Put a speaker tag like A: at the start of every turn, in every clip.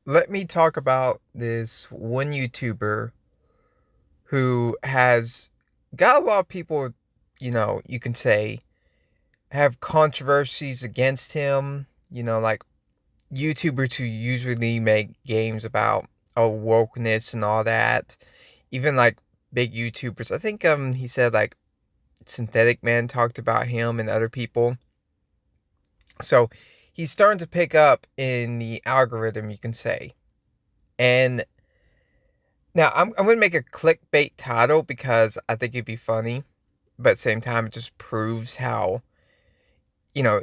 A: let me talk about this one YouTuber who has got a lot of people, you can say, have controversies against him. Like YouTubers who usually make games about wokeness and all that. Even like big YouTubers. I think he said like Synthetic Man talked about him and other people. So he's starting to pick up in the algorithm, you can say. And now I'm going to make a clickbait title because I think it'd be funny, but at the same time it just proves how, you know,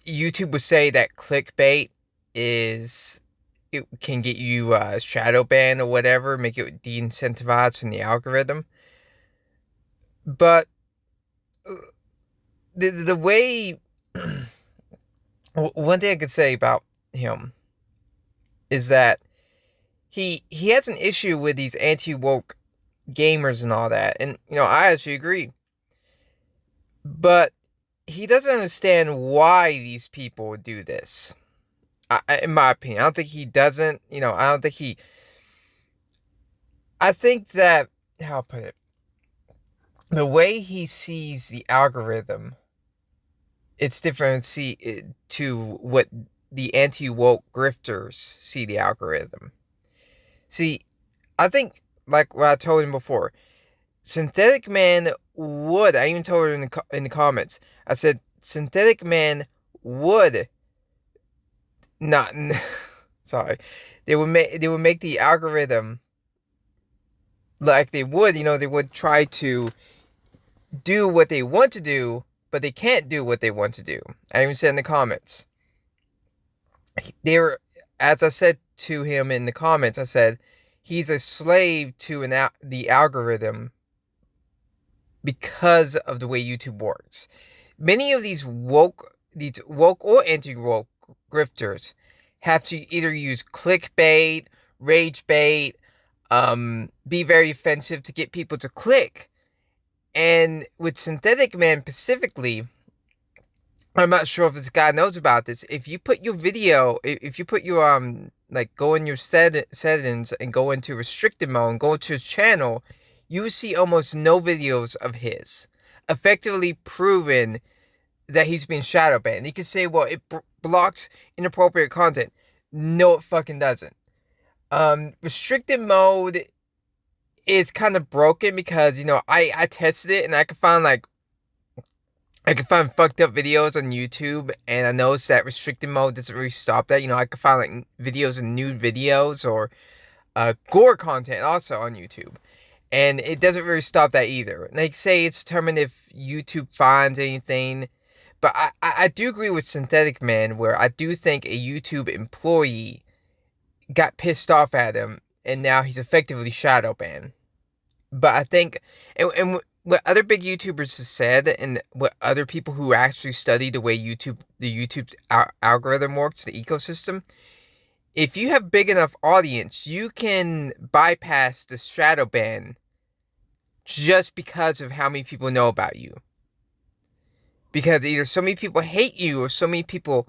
A: YouTube would say that clickbait is it can get you shadow ban or whatever, make it de-incentivized from the algorithm. But the way one thing I could say about him is that he has an issue with these anti-woke gamers and all that, and I actually agree. But he doesn't understand why these people do this. In my opinion, I don't think he doesn't. I don't think he. I think that how I put it, the way he sees the algorithm, it's different. To what the anti woke grifters see the algorithm. See, I think like what I told him before, Synthetic Man would. I even told her in the comments. I said Synthetic Man would not. Sorry, they would make the algorithm like they would. They would try to do what they want to do, but they can't do what they want to do. I even said in the comments. They're as I said to him in the comments. I said he's a slave to the algorithm because of the way YouTube works. Many of these woke or anti-woke grifters have to either use clickbait, rage bait, be very offensive to get people to click. And with Synthetic Man specifically, I'm not sure if this guy knows about this. If you put your video, if you put your like go in your settings and go into restricted mode and go to his channel, you will see almost no videos of his, effectively proving that he's being shadow banned. You can say, well, it blocks inappropriate content. No, it fucking doesn't. Restricted mode is kind of broken because I tested it and I can find fucked up videos on YouTube, and I noticed that restricted mode doesn't really stop that. I can find like videos of nude videos or gore content also on YouTube, and it doesn't really stop that either. They say it's determined if YouTube finds anything, but I do agree with Synthetic Man, where I do think a YouTube employee got pissed off at him, and now he's effectively shadow banned. But I think, and what other big YouTubers have said, and what other people who actually study the way the YouTube algorithm works, the ecosystem, if you have big enough audience, you can bypass the shadow ban just because of how many people know about you. Because either so many people hate you or so many people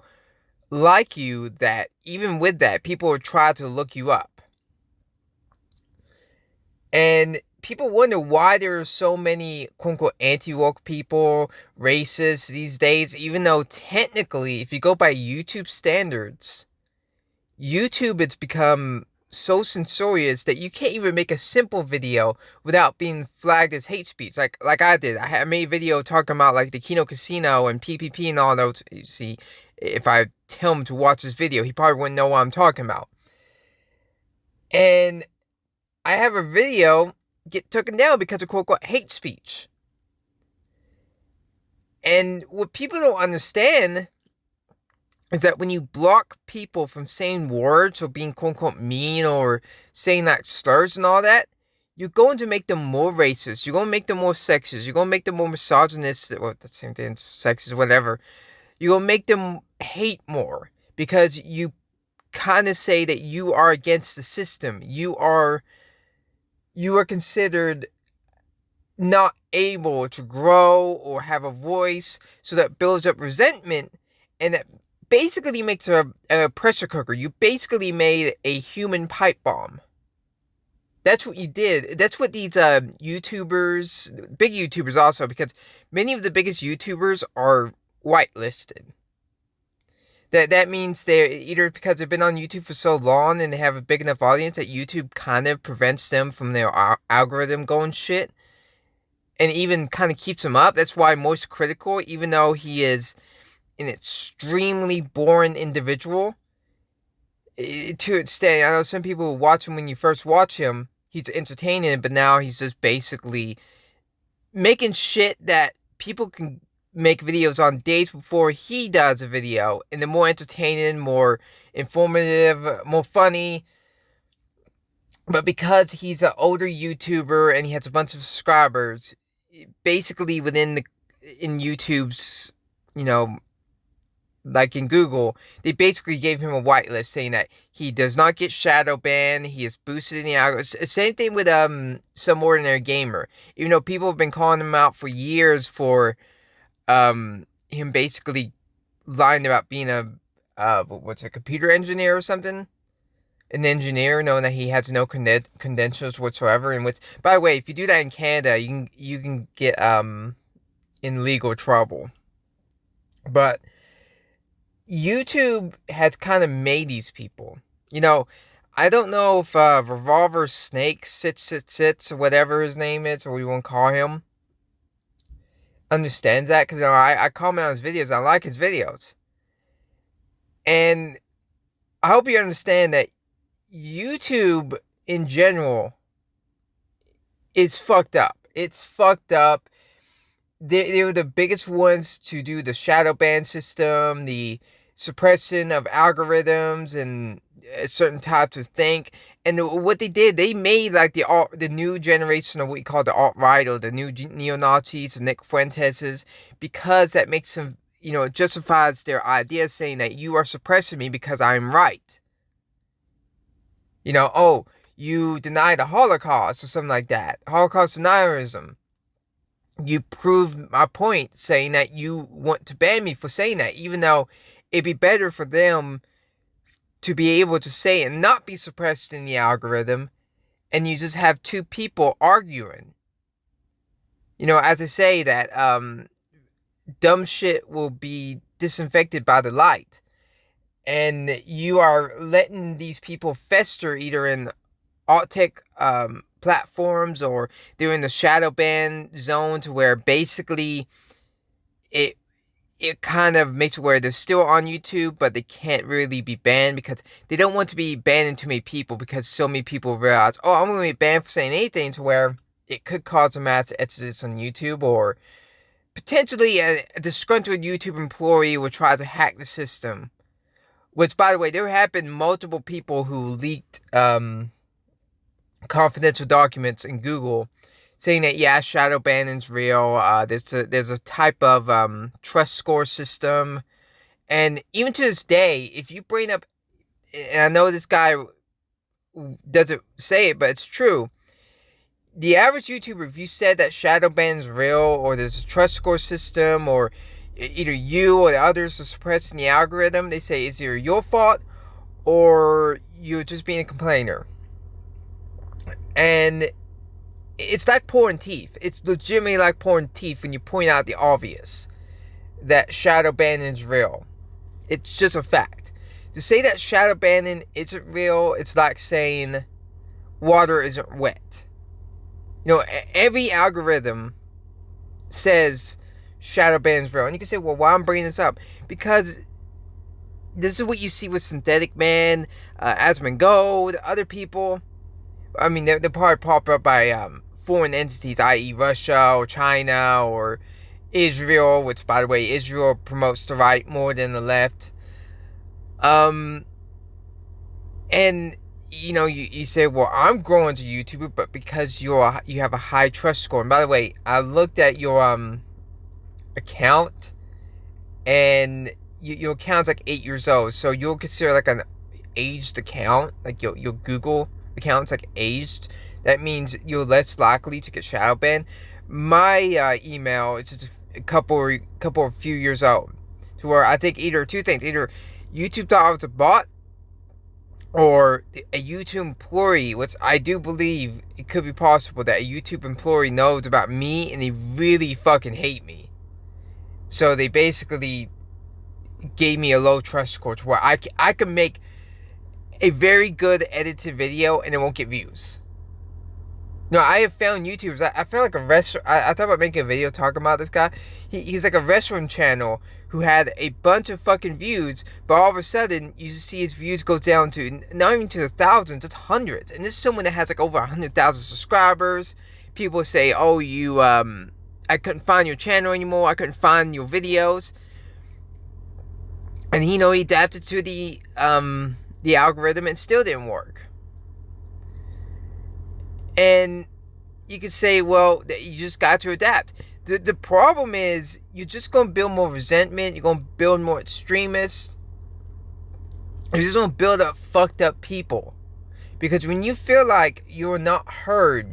A: like you that even with that, people will try to look you up. And people wonder why there are so many quote unquote anti woke people, racists these days, even though technically, if you go by YouTube standards, YouTube it's become so censorious that you can't even make a simple video without being flagged as hate speech. Like I did. I made a video talking about like the Kino Casino and PPP and all those. You see, if I tell him to watch this video, he probably wouldn't know what I'm talking about. And I have a video get taken down because of quote unquote hate speech. And what people don't understand is that when you block people from saying words or being quote unquote mean or saying like slurs and all that, you're going to make them more racist. You're going to make them more sexist. You're going to make them more misogynist, or the same thing, sexist, whatever. You're going to make them hate more because you kind of say that you are against the system. You are considered not able to grow or have a voice, so that builds up resentment, and that basically makes a pressure cooker. You basically made a human pipe bomb. That's what you did. That's what these YouTubers, big YouTubers also, because many of the biggest YouTubers are whitelisted. That means they're either because they've been on YouTube for so long and they have a big enough audience that YouTube kind of prevents them from their algorithm going shit, and even kind of keeps him up. That's why Moist Critical, even though he is an extremely boring individual, to extent, I know some people watch him when you first watch him, he's entertaining, but now he's just basically making shit that people can make videos on days before he does a video, and they're more entertaining, more informative, more funny. But because he's an older YouTuber and he has a bunch of subscribers, basically in YouTube's, you know, like in Google, they basically gave him a whitelist saying that he does not get shadow banned, he is boosted in the algorithm. Same thing with Some Ordinary Gamer. Even though people have been calling him out for years for him basically lying about being a computer engineer or something. An engineer, knowing that he has no credentials whatsoever. And which, by the way, if you do that in Canada, you can get in legal trouble. But YouTube has kind of made these people. You know, I don't know if Revolver Snake sits or whatever his name is, or we won't call him, understands that, because I comment on his videos. I like his videos, and I hope you understand that YouTube in general is fucked up. It's fucked up. They were the biggest ones to do the shadow ban system, the suppression of algorithms and certain types of think. And what they did, they made like the new generation of what we call the alt-right, or the new neo-Nazis, the Nick Fuenteses, because that makes them, it justifies their idea, saying that you are suppressing me because I'm right. Oh, you deny the Holocaust or something like that. Holocaust denialism. You proved my point, saying that you want to ban me for saying that, even though it'd be better for them to be able to say it and not be suppressed in the algorithm, and you just have two people arguing. As I say, that dumb shit will be disinfected by the light. And you are letting these people fester either in alt tech platforms, or they're in the shadow ban zone, to where basically it kind of makes it where they're still on YouTube, but they can't really be banned because they don't want to be banning too many people, because so many people realize, I'm going to be banned for saying anything, to where it could cause a mass exodus on YouTube, or potentially a disgruntled YouTube employee will try to hack the system. Which, by the way, there have been multiple people who leaked confidential documents in Google, saying that, yeah, shadow banning's real. There's a type of trust score system, and even to this day, if you bring up, and I know this guy doesn't say it, but it's true. The average YouTuber, if you said that shadow banning's real, or there's a trust score system, or either you or the others are suppressing the algorithm, they say it's either your fault or you're just being a complainer. And it's like pulling teeth. It's legitimately like pulling teeth when you point out the obvious, that shadow banning is real. It's just a fact. To say that shadow banning isn't real, it's like saying water isn't wet. Every algorithm says shadow ban is real. And you can say, well, why I'm bringing this up? Because this is what you see with Synthetic Man, Asmongold, other people. I mean, they're probably popped up by foreign entities, i.e. Russia or China or Israel, which, by the way, Israel promotes the right more than the left. And, you say, well, I'm growing to YouTuber, but because you have a high trust score. And by the way, I looked at your account, and your account's like 8 years old, so you'll consider like an aged account, like your Google account's like aged. That means you're less likely to get shadow banned. My email is just a few years old, To where I think either two things. Either YouTube thought I was a bot, or a YouTube employee, which I do believe it could be possible that a YouTube employee knows about me and they really fucking hate me. So they basically gave me a low trust score to where I can make a very good edited video and it won't get views. No, I have found YouTubers. I found like a restaurant. I thought about making a video talking about this guy. He's like a restaurant channel who had a bunch of fucking views, but all of a sudden you see his views go down to not even to the thousands, just hundreds. And this is someone that has like over 100,000 subscribers. People say, "Oh, I couldn't find your channel anymore. I couldn't find your videos." And he adapted to the algorithm and still didn't work. And you could say, well, you just got to adapt. The problem is, you're just going to build more resentment. You're going to build more extremists. You're just going to build up fucked up people. Because when you feel like you're not heard,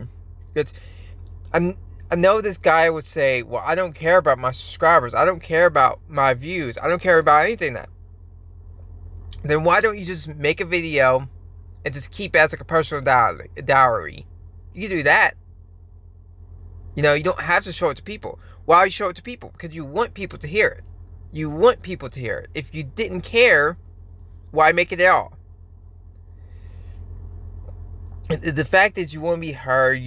A: I know this guy would say, well, I don't care about my subscribers. I don't care about my views. I don't care about anything that. Then why don't you just make a video and just keep it as like a personal diary? You can do that. You don't have to show it to people. Why you show it to people? Because you want people to hear it. You want people to hear it. If you didn't care, why make it at all? The fact is, you want to be heard.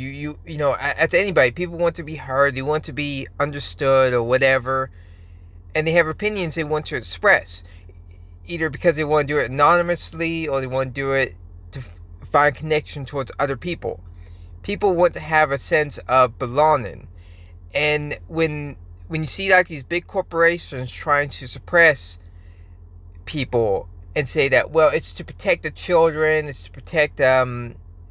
A: As anybody, people want to be heard. They want to be understood or whatever. And they have opinions they want to express. Either because they want to do it anonymously or they want to do it to find connection towards other people. People want to have a sense of belonging. And when you see like these big corporations trying to suppress people and say that, well, it's to protect the children, it's to protect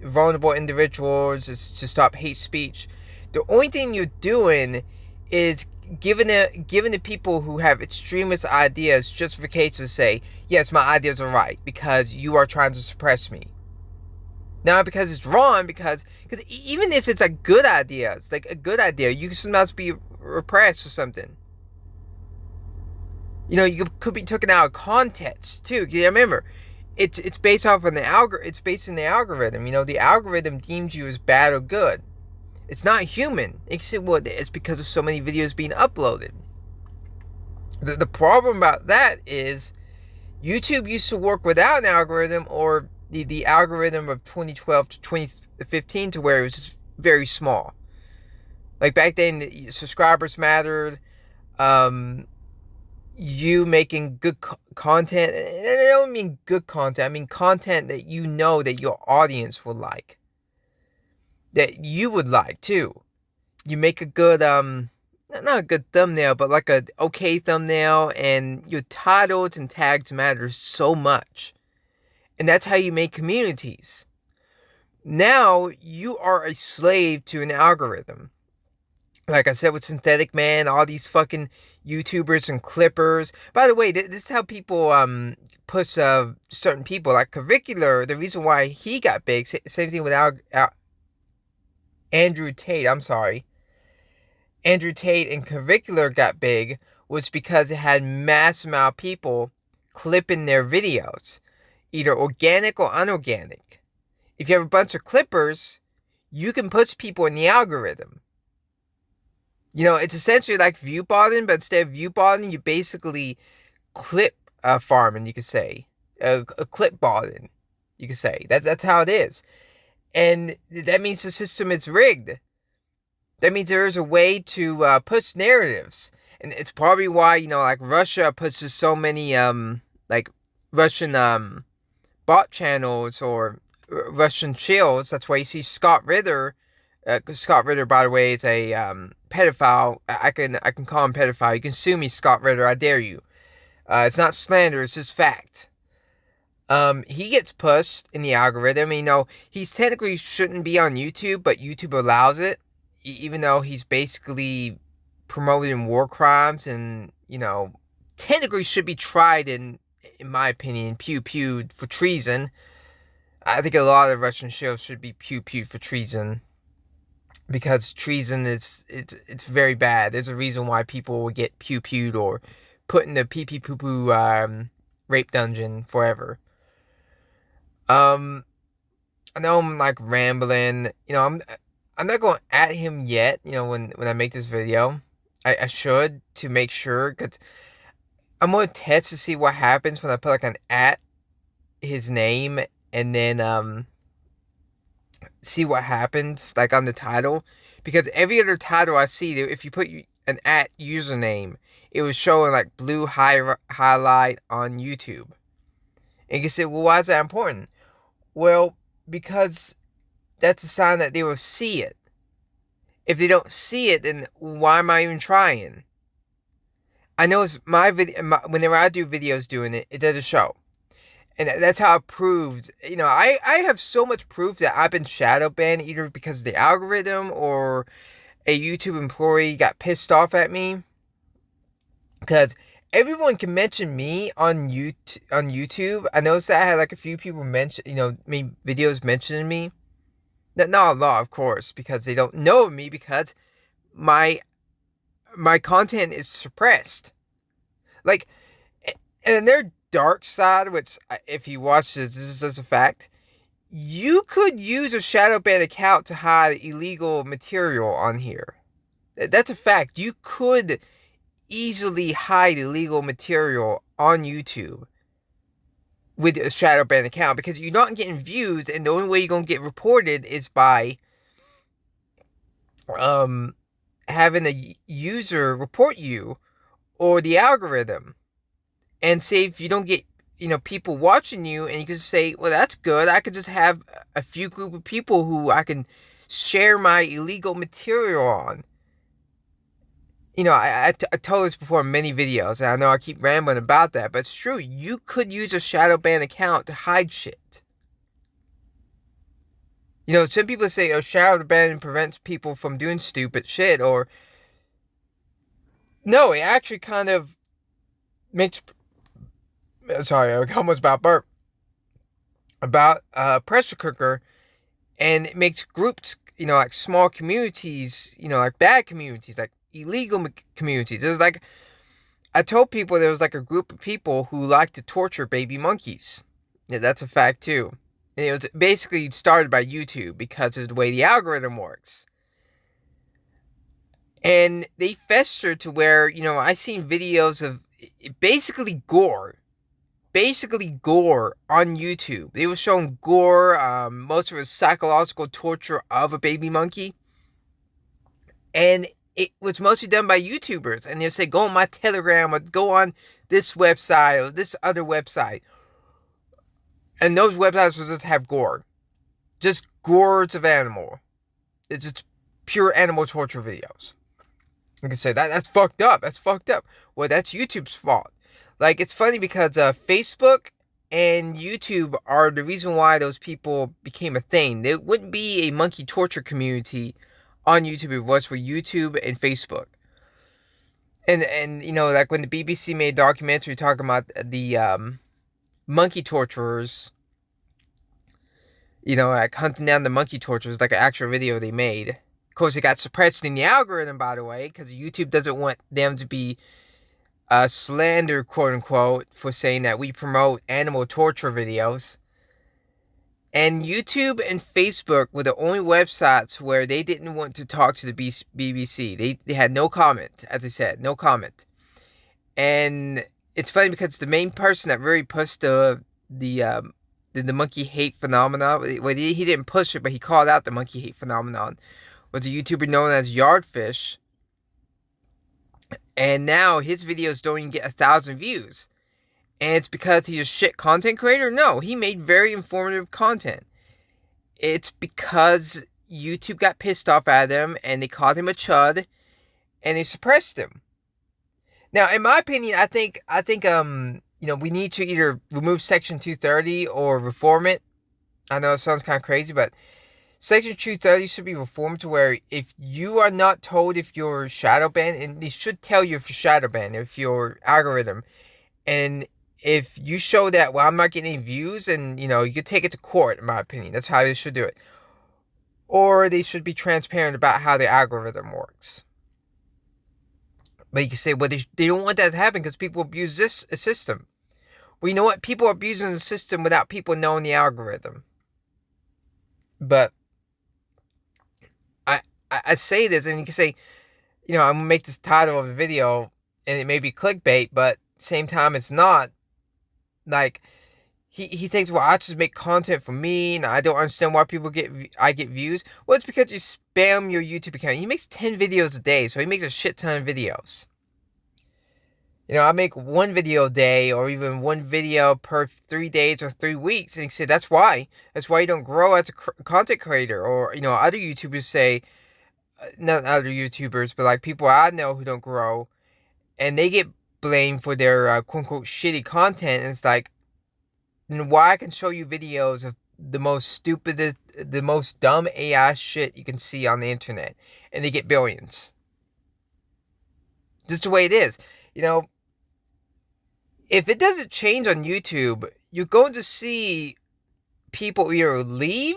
A: vulnerable individuals, it's to stop hate speech. The only thing you're doing is giving the people who have extremist ideas justification to say, yes, my ideas are right because you are trying to suppress me. Not because it's wrong, because even if it's a good idea, it's like a good idea, you can sometimes be repressed or something. You could be taken out of context too. You remember, it's based off of it's based in the algorithm. The algorithm deems you as bad or good. It's not human. It's because of so many videos being uploaded. The problem about that is YouTube used to work without an algorithm, or the algorithm of 2012 to 2015, to where it was just very small. Like back then, the subscribers mattered. You making good content. And I don't mean good content. I mean content that that your audience will like. That you would like too. You make a good not a good thumbnail, but like a okay thumbnail, and your titles and tags matter so much. And that's how you make communities. Now you are a slave to an algorithm. Like I said with Synthetic Man, all these fucking YouTubers and clippers. By the way, this is how people push certain people. Like Curricular, the reason why he got big, same thing with Andrew Tate, Andrew Tate and Curricular got big was because it had mass amount of people clipping their videos. Either organic or unorganic. If you have a bunch of clippers, you can push people in the algorithm. It's essentially like view botting, but instead of view botting, you basically clip farming, you could say. A clip botting, you could say. That's how it is. And that means the system is rigged. That means there is a way to push narratives. And it's probably why, like Russia pushes so many, Russian bot channels or Russian shills. That's why you see Scott Ritter. Scott Ritter, by the way, is a pedophile. I can call him pedophile. You can sue me, Scott Ritter. I dare you. It's not slander. It's just fact. He gets pushed in the algorithm. He's technically shouldn't be on YouTube, but YouTube allows it, even though he's basically promoting war crimes and, technically should be tried in my opinion, pew-pewed for treason. I think a lot of Russian shows should be pew-pewed for treason. Because treason it's very bad. There's a reason why people will get pew-pewed or put in the pee pee poo poo rape dungeon forever. I know I'm like rambling. I'm not going at him yet. When I make this video, I should, to make sure, because I'm going to test to see what happens when I put like an at his name, and then see what happens like on the title, because every other title I see, if you put an at username, it was showing like blue highlight on YouTube. And you can say, well, why is that important? Well, because that's a sign that they will see it. If they don't see it, then why am I even trying? I know it's my video. Whenever I do videos doing it, it doesn't show. And that's how I proved, I have so much proof that I've been shadow banned, either because of the algorithm or a YouTube employee got pissed off at me. Because everyone can mention me on YouTube. I noticed that I had like a few people mention, made videos mentioning me. Not a lot, of course, because they don't know me, because my content is suppressed. Like, and their dark side, which, if you watch this is a fact, you could use a shadow ban account to hide illegal material on here. That's a fact. You could easily hide illegal material on YouTube with a shadow ban account, because you're not getting views, and the only way you're going to get reported is by having a user report you, or the algorithm. And say if you don't get, people watching you, and you can say, well, that's good, I could just have a few group of people who I can share my illegal material on. I told this before in many videos, and I know I keep rambling about that, but it's true. You could use a shadow ban account to hide shit. Some people say, oh, shadow ban prevents people from doing stupid shit, or... No, it actually kind of makes... Sorry, I almost about burp. About pressure cooker, and it makes groups, like small communities, like bad communities, like illegal communities. There's like, I told people there was like a group of people who like to torture baby monkeys. Yeah, that's a fact too. And it was basically started by YouTube because of the way the algorithm works. And they festered to where, I seen videos of basically gore on YouTube. They were showing gore. Most of it was psychological torture of a baby monkey. And it was mostly done by YouTubers. And they'll say, go on my Telegram, or go on this website, or this other website. And those websites will just have gore. Just gores of animal. It's just pure animal torture videos. You can say, that's fucked up. That's fucked up. Well, that's YouTube's fault. Like, it's funny because Facebook and YouTube are the reason why those people became a thing. There wouldn't be a monkey torture community on YouTube if it was for YouTube and Facebook. And like when the BBC made a documentary talking about the monkey torturers, like hunting down the monkey torturers, like an actual video they made. Of course, it got suppressed in the algorithm, by the way, because YouTube doesn't want them to be slander, quote unquote, for saying that we promote animal torture videos. And YouTube and Facebook were the only websites where they didn't want to talk to the BBC. They had no comment, as I said, no comment. And it's funny because the main person that really pushed the monkey hate phenomenon, well, he didn't push it, but he called out the monkey hate phenomenon, was a YouTuber known as Yardfish. And now his videos don't even get 1,000 views. And it's because he's a shit content creator? No, he made very informative content. It's because YouTube got pissed off at him, and they called him a chud, and they suppressed him. Now, in my opinion, I think we need to either remove Section 230 or reform it. I know it sounds kind of crazy, but Section 230 should be reformed to where if you are not told if you're shadow banned, and they should tell you if you're shadow banned, if your algorithm, and if you show that, well, I'm not getting any views, and, you could take it to court, in my opinion. That's how they should do it. Or they should be transparent about how the algorithm works. But you can say, well, they don't want that to happen because people abuse this system. Well, you know what? People are abusing the system without people knowing the algorithm. But I say this, and you can say, I'm going to make this title of a video, and it may be clickbait, but same time it's not. Like, he thinks, well, I just make content for me, and I don't understand why I get views. Well, it's because you spam your YouTube account. He makes 10 videos a day, so he makes a shit ton of videos. I make one video a day, or even one video per 3 days or 3 weeks, and he said that's why you don't grow as a content creator. Or other YouTubers say, not other YouTubers, but like people I know who don't grow, and they get blamed for their quote unquote shitty content. And it's like, then why I can show you videos of the most stupidest, the most dumb AI shit you can see on the internet, and they get billions. Just the way it is. If it doesn't change on YouTube, you're going to see people either leave,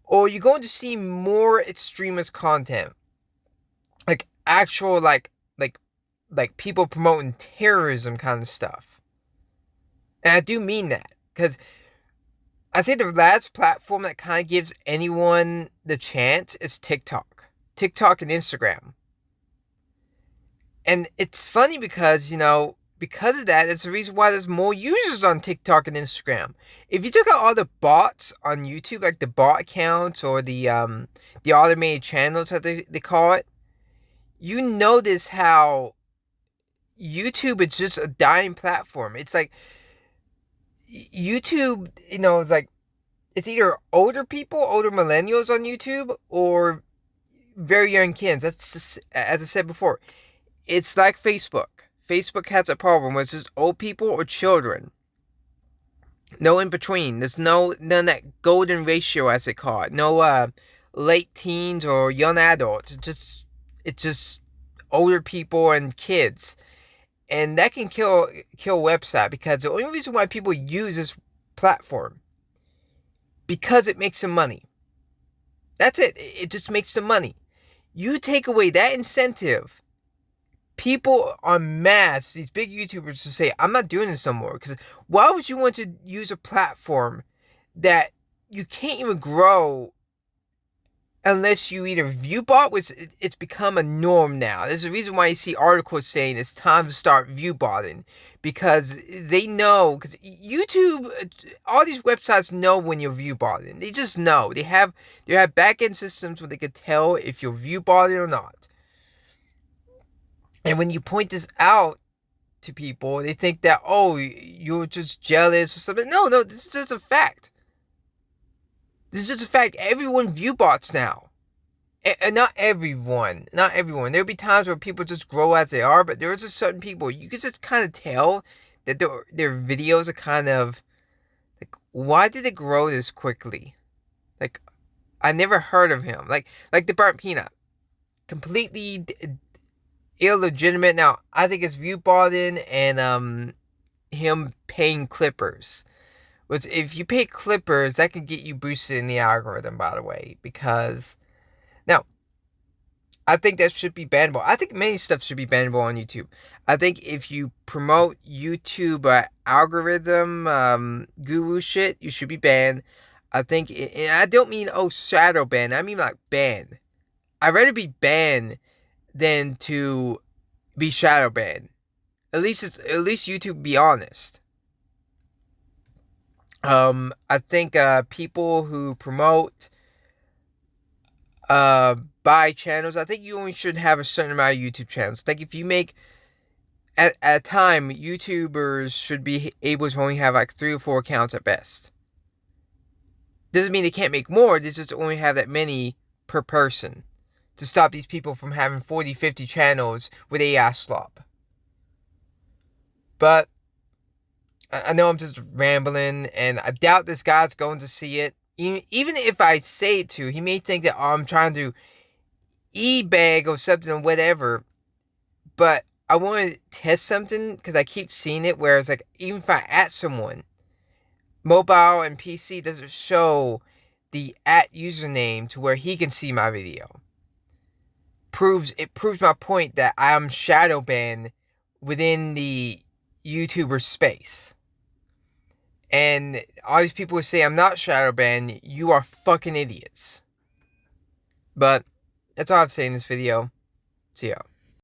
A: or you're going to see more extremist content. Like actual like people promoting terrorism kind of stuff. And I do mean that, because I say the last platform that kind of gives anyone the chance is TikTok. TikTok and Instagram. And it's funny because, because of that, it's the reason why there's more users on TikTok and Instagram. If you took out all the bots on YouTube, like the bot accounts or the automated channels that they call it, you notice how YouTube is just a dying platform. It's like YouTube, it's like it's either older people, older millennials on YouTube, or very young kids. That's just, as I said before, it's like Facebook. Facebook has a problem where it's just old people or children. No in between. There's none of that golden ratio, as they call it. No late teens or young adults. It's just older people and kids. And that can kill a website, because the only reason why people use this platform, because it makes them money. That's it. It just makes them money. You take away that incentive, people en masse, these big YouTubers, to say, I'm not doing this no more. Because why would you want to use a platform that you can't even grow unless you either view bot, which it's become a norm now. There's a reason why you see articles saying it's time to start view botting, because they know, because YouTube, all these websites know when you're view botting. They just know. They have back-end systems where they can tell if you're view botting or not. And when you point this out to people, they think that, oh, you're just jealous or something. No, this is just a fact. This is just a fact. Everyone view bots now. And not everyone. There'll be times where people just grow as they are, but there are just certain people, you can just kind of tell that their videos are kind of like, why did it grow this quickly? Like, I never heard of him. Like the Burnt Peanut. Completely illegitimate. Now, I think it's view botting and him paying clippers. Which, if you pay clippers, that can get you boosted in the algorithm, by the way. Because, now, I think that should be bannable. I think many stuff should be bannable on YouTube. I think if you promote YouTube algorithm guru shit, you should be banned. I think, and I don't mean, shadow ban. I mean, like, banned. I'd rather be banned than to be shadow banned. At least YouTube be honest. I think people who promote buy channels, I think you only should have a certain amount of YouTube channels. I think if you make, at a time, YouTubers should be able to only have like 3 or 4 accounts at best. Doesn't mean they can't make more, they just only have that many per person, to stop these people from having 40, 50 channels with AI slop. But I know I'm just rambling, and I doubt this guy's going to see it. Even if I say it to, he may think that, I'm trying to e-bag or something or whatever. But I want to test something, because I keep seeing it where it's like, even if I at someone, mobile and PC doesn't show the at username to where he can see my video. proves my point that I am shadow banned within the YouTuber space. And all these people who say I'm not shadow banned, you are fucking idiots. But that's all I have to say in this video. See ya.